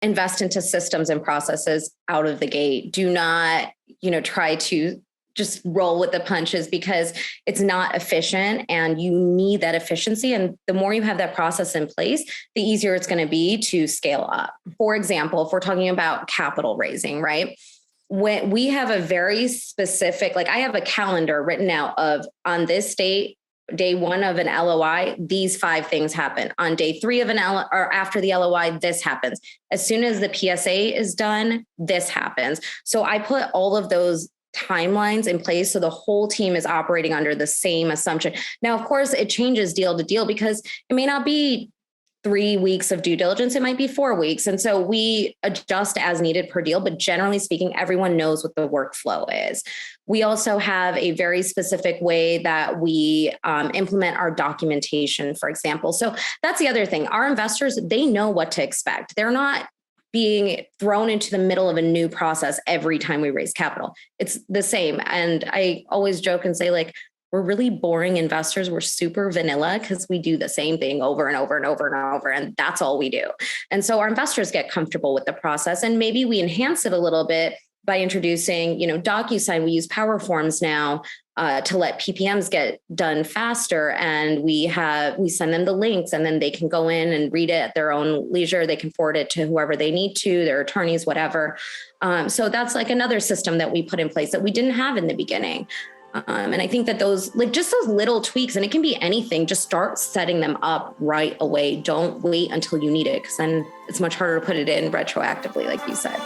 invest into systems and processes out of the gate. Do not, try to just roll with the punches, because it's not efficient and you need that efficiency. And the more you have that process in place, the easier it's going to be to scale up. For example, if we're talking about capital raising, right? When we have a very specific, like I have a calendar written out of on this date, day one of an LOI, these 5 things happen. On day 3 of an or after the LOI, this happens. As soon as the PSA is done, this happens. So I put all of those timelines in place so the whole team is operating under the same assumption. Now, of course, it changes deal to deal because it may not be 3 weeks of due diligence, it might be 4 weeks. And so we adjust as needed per deal, but generally speaking, everyone knows what the workflow is. We also have a very specific way that we implement our documentation, for example. So that's the other thing. Our investors, they know what to expect. They're not being thrown into the middle of a new process every time we raise capital. It's the same. And I always joke and say, like, we're really boring investors. We're super vanilla because we do the same thing over and over and over and over. And that's all we do. And so our investors get comfortable with the process. And maybe we enhance it a little bit by introducing, DocuSign. We use Power Forms now to let PPMs get done faster. And we send them the links, and then they can go in and read it at their own leisure. They can forward it to whoever they need to, their attorneys, whatever. So that's like another system that we put in place that we didn't have in the beginning. And I think that those little tweaks, and it can be anything, just start setting them up right away. Don't wait until you need it, because then it's much harder to put it in retroactively, like you said.